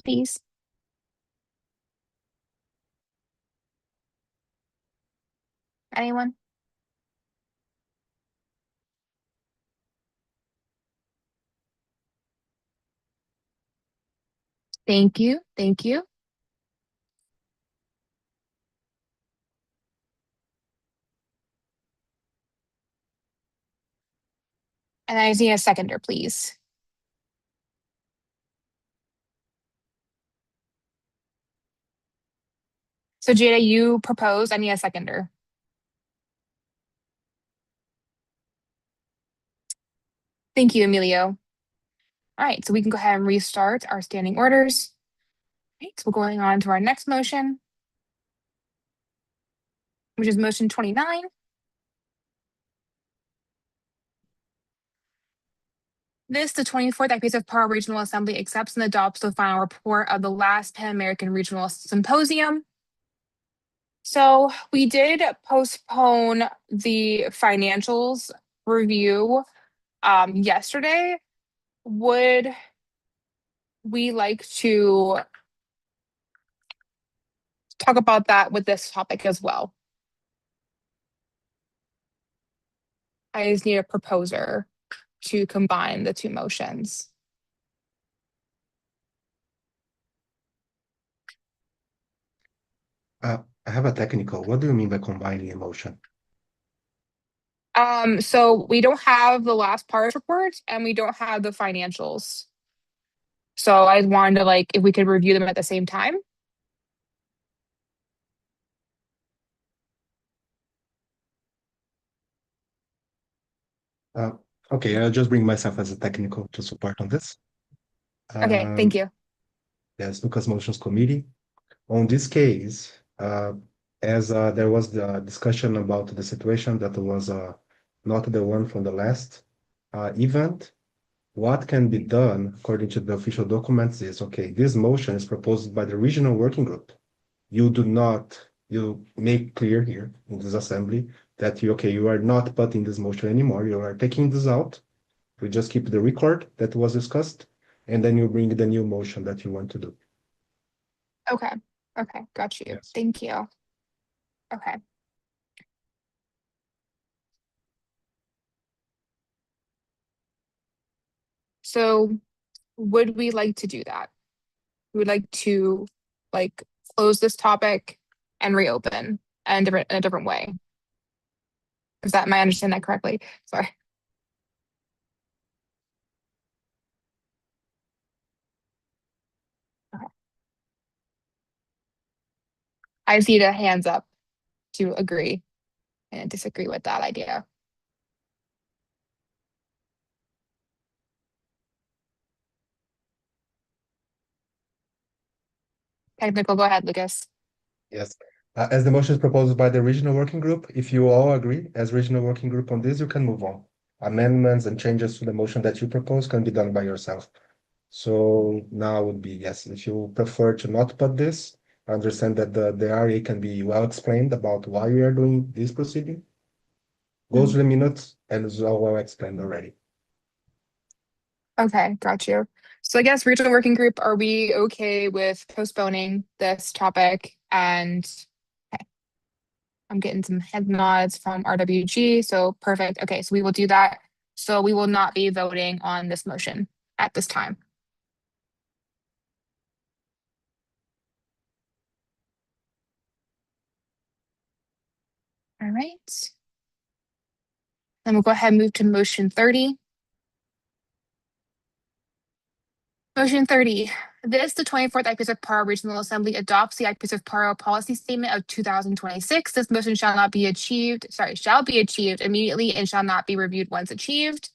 please. Anyone? Thank you. Thank you. And I just need a seconder, please. So Jada, you proposed. I need a seconder. Thank you, Emilio. All right, so we can go ahead and restart our standing orders. All right, so we're going on to our next motion, which is motion 29. This, the 24th Academic of PARO Regional Assembly accepts and adopts the final report of the last Pan American Regional Symposium. So we did postpone the financials review yesterday. Would we like to talk about that with this topic as well? I just need a proposer to combine the two motions. I have a technical. What do you mean by combining emotion? So we don't have the last PARS report and we don't have the financials. So I wanted to if we could review them at the same time. Okay, I'll just bring myself as a technical to support on this. Okay, thank you. Yes, Lucas Motions Committee. On this case, as there was the discussion about the situation that was not the one from the last event, what can be done according to the official documents is, okay, this motion is proposed by the regional working group. You make clear here in this assembly that you are not putting this motion anymore. You are taking this out. We just keep the record that was discussed, and then you bring the new motion that you want to do. Okay, got you. Yes. Thank you. Okay. So would we like to do that? We would like to close this topic and reopen in a different way. Am I understanding that correctly? Sorry. Okay. I see the hands up to agree and disagree with that idea. Technical, go ahead, Lucas. Yes. As the motion is proposed by the regional working group, if you all agree as regional working group on this, you can move on. Amendments and changes to the motion that you propose can be done by yourself. So now would be yes. If you prefer to not put this, I understand that the RA can be well explained about why we are doing this proceeding. Goes to the minutes and is all well explained already. Okay, got you. So I guess regional working group, are we okay with postponing this topic? And okay, I'm getting some head nods from RWG, so perfect. Okay, so we will do that. So we will not be voting on this motion at this time. All right. Then we'll go ahead and move to motion 30. Motion 30. This, the 24th IPSF PARO Regional Assembly adopts the IPSF PARO Policy Statement of 2026. This motion shall be achieved immediately and shall not be reviewed once achieved.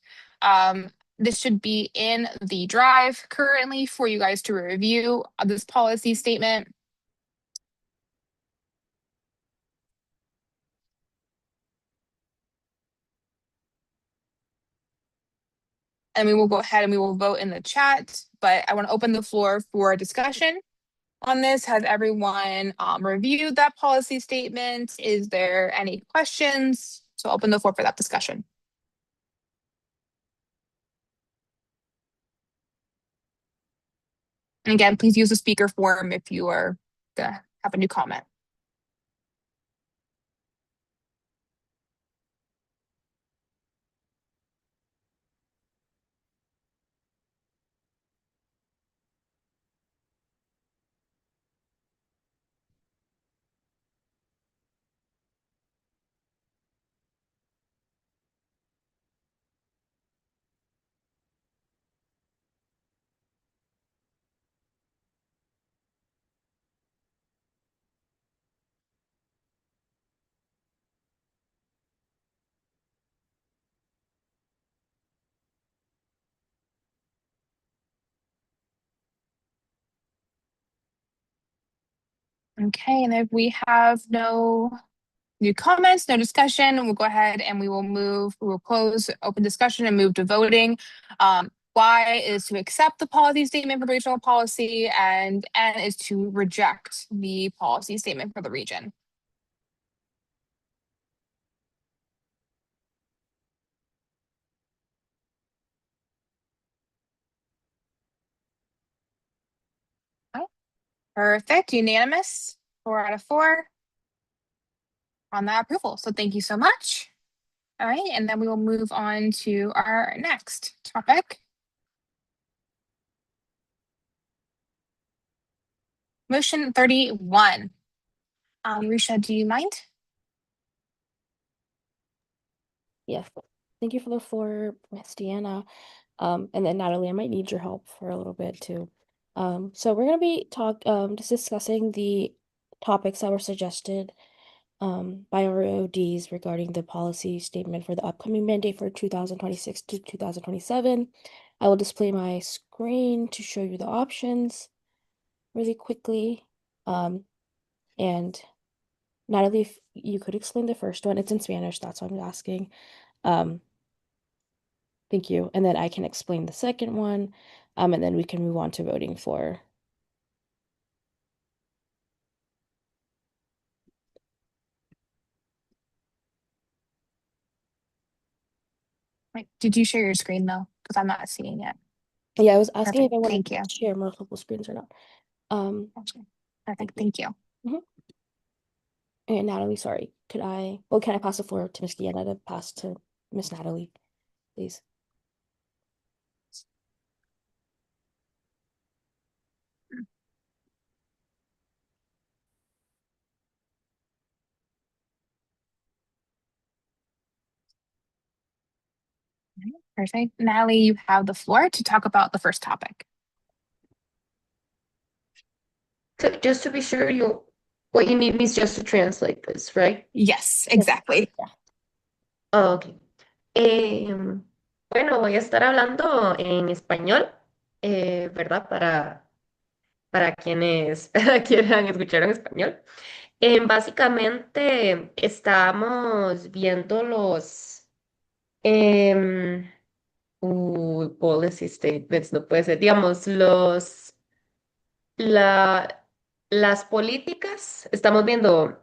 This should be in the drive currently for you guys to review this policy statement. And we will go ahead and we will vote in the chat, but I want to open the floor for discussion on this. Has everyone reviewed that policy statement? Is there any questions? So open the floor for that discussion. And again, please use the speaker form if you are gonna have a new comment. Okay, and if we have no new comments, no discussion, we'll go ahead and we will close open discussion and move to voting. Y is to accept the policy statement for regional policy, and N is to reject the policy statement for the region. Okay. Perfect, unanimous, 4 out of 4 on that approval. So thank you so much. All right, and then we will move on to our next topic. Motion 31. Risha, do you mind? Yes, thank you for the floor, Miss Deanna. And then Natalie, I might need your help for a little bit too. So we're gonna be just discussing the topics that were suggested by our ODs regarding the policy statement for the upcoming mandate for 2026 to 2027. I will display my screen to show you the options really quickly. And Natalie, if you could explain the first one. It's in Spanish, that's what I'm asking. Thank you. And then I can explain the second one, and then we can move on to voting for. Wait, did you share your screen though? Because I'm not seeing it. Yeah, I was asking if Perfect. I wanted Thank you. to share multiple screens or not. Gotcha. Perfect. Thank you. And Natalie, sorry, can I pass the floor to Miss Deanna to pass to Miss Natalie, please? Perfect. Natalie, you have the floor to talk about the first topic. So just to be sure, what you need me is just to translate this, right? Yes, exactly. Oh, ok. Bueno, voy a estar hablando en español, ¿verdad? Para quienes quieran escuchar en español. Básicamente estamos viendo los policy statements, no puede ser, digamos, las políticas, estamos viendo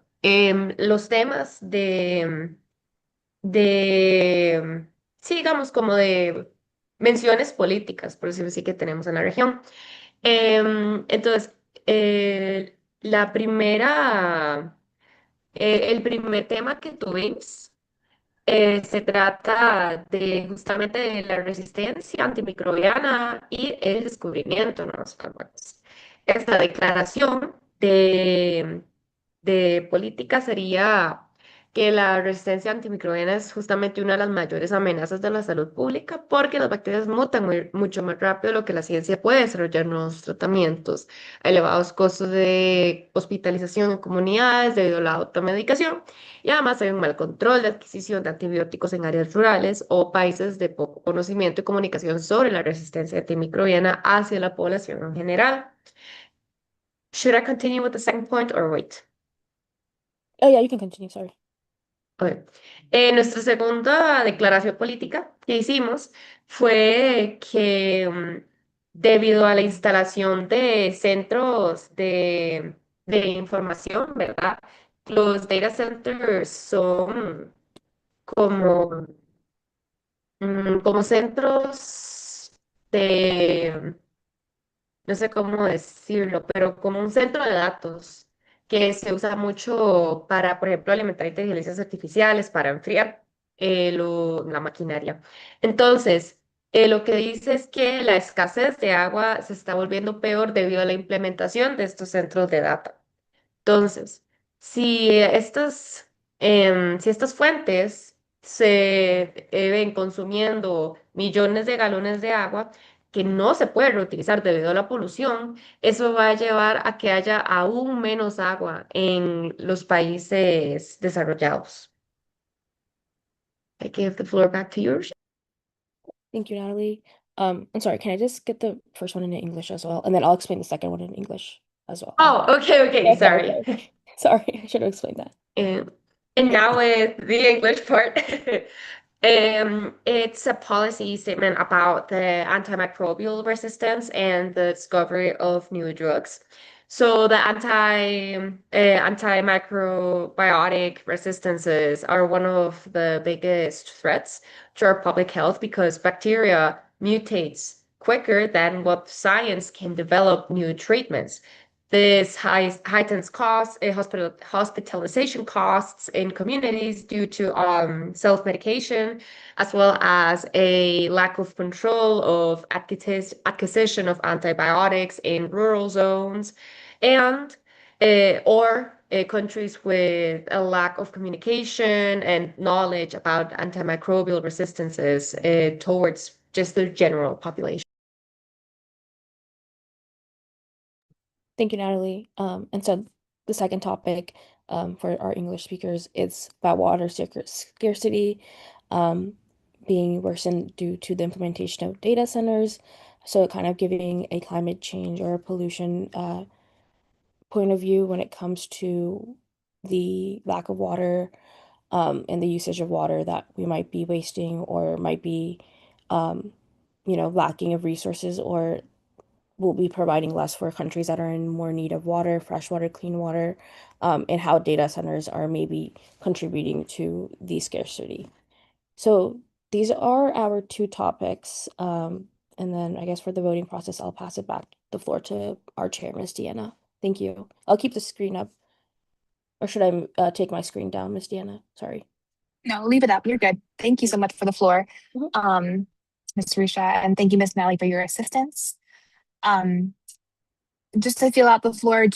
los temas de, sí, digamos, como de menciones políticas, por decirlo así, que tenemos en la región. Entonces, el primer tema que tuvimos se trata de justamente de la resistencia antimicrobiana y el descubrimiento de nuevos fármacos. Esta declaración de política sería que la resistencia antimicrobiana es justamente una de las mayores amenazas de la salud pública porque las bacterias mutan mucho más rápido de lo que la ciencia puede desarrollar nuevos tratamientos, elevados costos de hospitalización en comunidades debido a la automedicación y además hay un mal control de adquisición de antibióticos en áreas rurales o países de poco conocimiento y comunicación sobre la resistencia antimicrobiana hacia la población en general. Should I continue with the second point or wait? Oh yeah, you can continue, sorry. Okay. Nuestra segunda declaración política que hicimos fue que debido a la instalación de centros de información, ¿verdad? Los data centers son como, como centros de, no sé cómo decirlo, pero como un centro de datos que se usa mucho para, por ejemplo, alimentar inteligencias artificiales, para enfriar la maquinaria. Entonces, lo que dice es que la escasez de agua se está volviendo peor debido a la implementación de estos centros de datos. Entonces, si estas fuentes se ven consumiendo millones de galones de agua que no se puede reutilizar debido a la polución, eso va a llevar a que haya aún menos agua en los países desarrollados. I give the floor back to you. Thank you, Natalie. I'm sorry, can I just get the first one in English as well? And then I'll explain the second one in English as well. Oh, okay, Yeah, sorry. okay. Sorry, I should have explained that. And now with the English part, it's a policy statement about the antimicrobial resistance and the discovery of new drugs. So the antimicrobiotic resistances are one of the biggest threats to our public health because bacteria mutates quicker than what science can develop new treatments. This heightens costs, hospitalization costs in communities due to self-medication, as well as a lack of control of acquisition of antibiotics in rural zones, and or countries with a lack of communication and knowledge about antimicrobial resistances towards just the general population. Thank you, Natalie. And so the second topic for our English speakers is about water scarcity being worsened due to the implementation of data centers. So kind of giving a climate change or a pollution point of view when it comes to the lack of water and the usage of water that we might be wasting or might be, lacking of resources or will be providing less for countries that are in more need of water, fresh water, clean water, and how data centers are maybe contributing to the scarcity. So these are our two topics. And then I guess for the voting process, I'll pass it back the floor to our chair, Ms. Deanna. Thank you. I'll keep the screen up. Or should I take my screen down, Ms. Deanna? Sorry. No, leave it up. You're good. Thank you so much for the floor, Mhm. Ms. Risha, and thank you, Ms. Nally, for your assistance. Just to fill out the floor,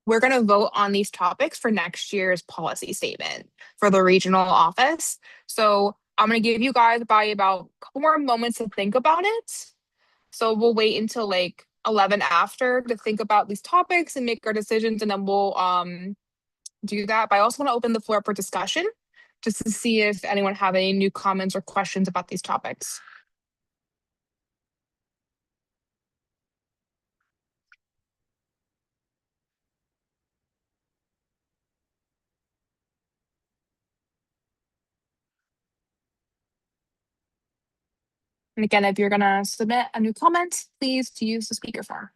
we're going to vote on these topics for next year's policy statement for the regional office. So I'm going to give you guys probably about a couple more moments to think about it. So we'll wait until like 11 after to think about these topics and make our decisions, and then we'll do that. But I also want to open the floor for discussion just to see if anyone have any new comments or questions about these topics. And again, if you're going to submit a new comment, please use the speakerphone.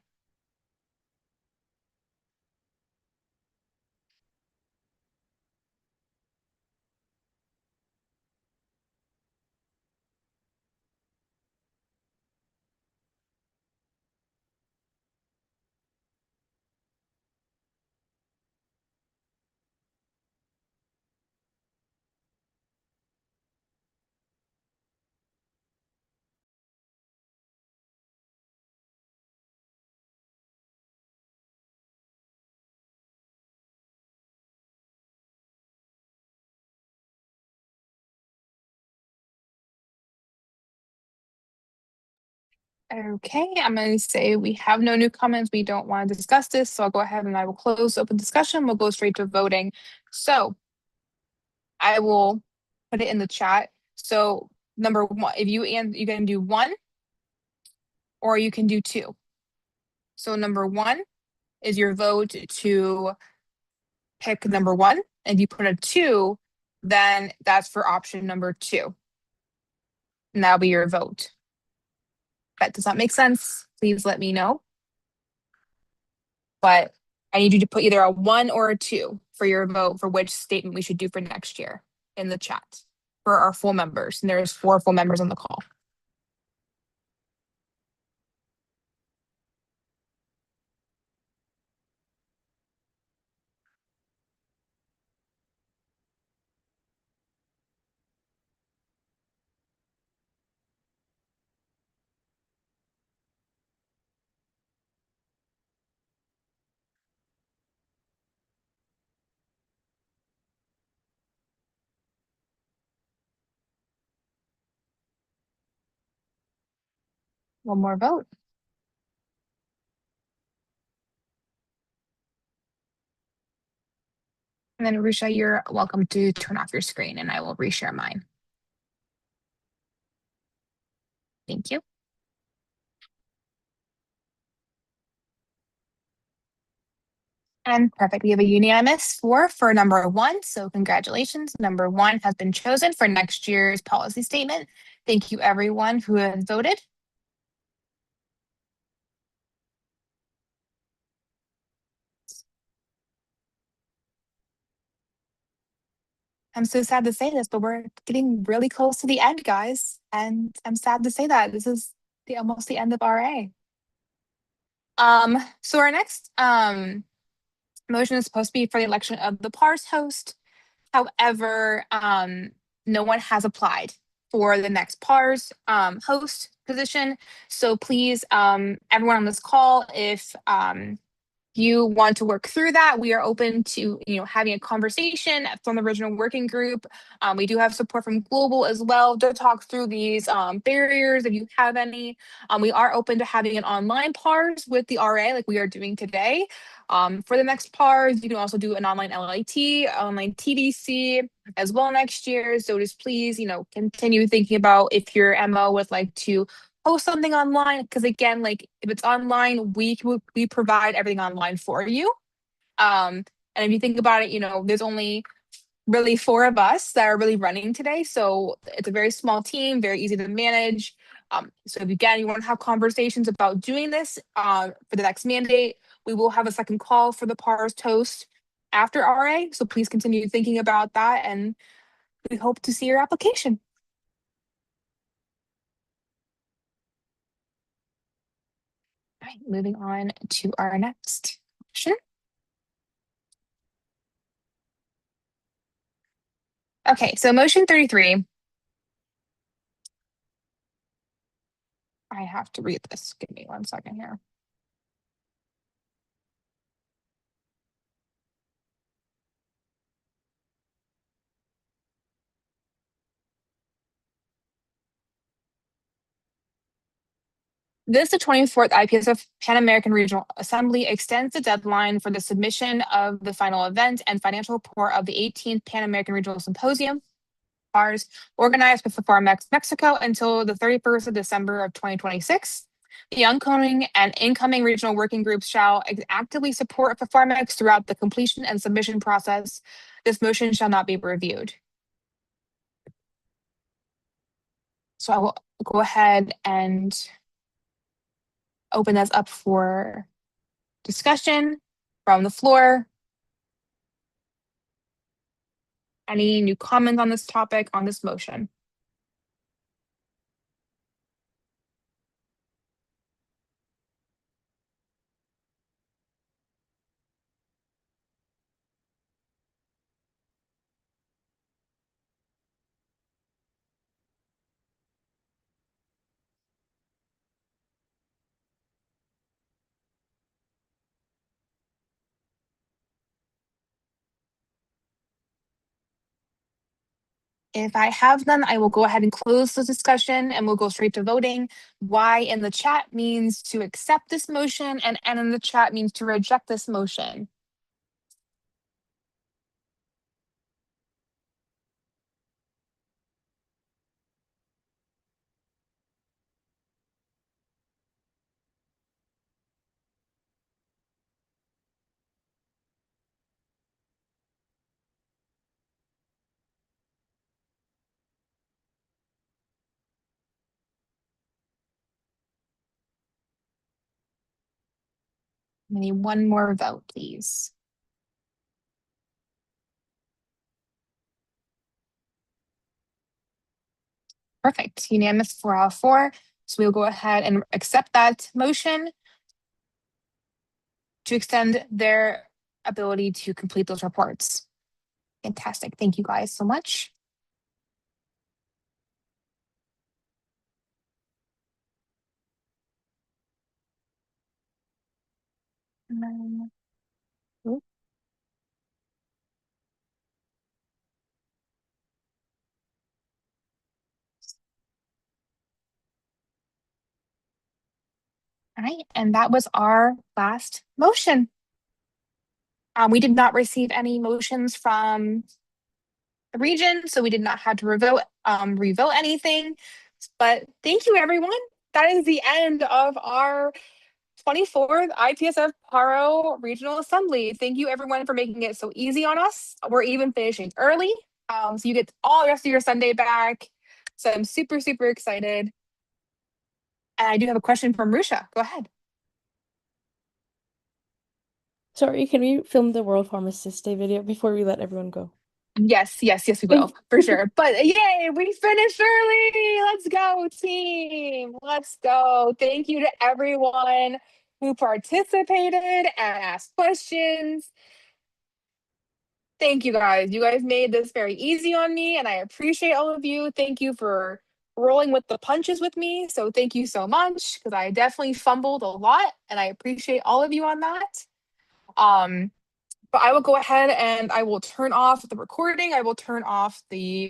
Okay, I'm going to say we have no new comments. We don't want to discuss this. So I'll go ahead and I will close open discussion. We'll go straight to voting. So I will put it in the chat. So number one, if you can do one or you can do two. So number one is your vote to pick number one. And if you put a two, then that's for option number two. And that'll be your vote. Does that make sense? Please let me know. But I need you to put either a one or a two for your vote for which statement we should do for next year in the chat for our full members. And there's 4 full members on the call. One more vote. And then Arusha, you're welcome to turn off your screen and I will reshare mine. Thank you. And perfect. We have a unanimous for number one. So congratulations. Number one has been chosen for next year's policy statement. Thank you everyone who has voted. I'm so sad to say this, but we're getting really close to the end, guys. And I'm sad to say that this is almost the end of RA. So our next motion is supposed to be for the election of the PARS host. However, no one has applied for the next PARS host position. So please, everyone on this call, if you want to work through that, we are open to having a conversation from the original working group. We do have support from Global as well to talk through these barriers if you have any. We are open to having an online PARS with the RA like we are doing today. For the next PARS, you can also do an online LIT, online TDC as well next year. So just please, continue thinking about if your MO would like to post something online, because again, like if it's online, we provide everything online for you. And if you think about it, there's only really 4 of us that are really running today, so it's a very small team, very easy to manage. So if again you want to have conversations about doing this for the next mandate, we will have a second call for the PARS toast after RA. So please continue thinking about that, and we hope to see your application. All right, moving on to our next question. Okay, so motion 33. I have to read this. Give me 1 second here. This, the 24th IPSF Pan American Regional Assembly, extends the deadline for the submission of the final event and financial report of the 18th Pan American Regional Symposium, PARS, organized with FARMEX Mexico until the 31st of December of 2026. The oncoming and incoming regional working groups shall actively support FARMEX throughout the completion and submission process. This motion shall not be reviewed. So I will go ahead and open this up for discussion from the floor. Any new comments on this topic, on this motion? If I have none, I will go ahead and close the discussion and we'll go straight to voting. Y in the chat means to accept this motion, and N in the chat means to reject this motion. I need one more vote, please. Perfect, unanimous for all 4. So we'll go ahead and accept that motion to extend their ability to complete those reports. Fantastic, thank you guys so much. Oop. All right, and that was our last motion. We did not receive any motions from the region, so we did not have to revote anything. But thank you, everyone. That is the end of our 24th IPSF PARO Regional Assembly. Thank you, everyone, for making it so easy on us. We're even finishing early, so you get all the rest of your Sunday back. So I'm super, super excited. And I do have a question from Rusha. Go ahead. Sorry, can we film the World Pharmacist Day video before we let everyone go? Yes, we will, for sure. But yay, we finished early. Let's go, team. Let's go. Thank you to everyone who participated and asked questions. Thank you guys. You guys made this very easy on me, and I appreciate all of you. Thank you for rolling with the punches with me. So thank you so much, because I definitely fumbled a lot, and I appreciate all of you on that. But I will go ahead and I will turn off the recording. I will turn off the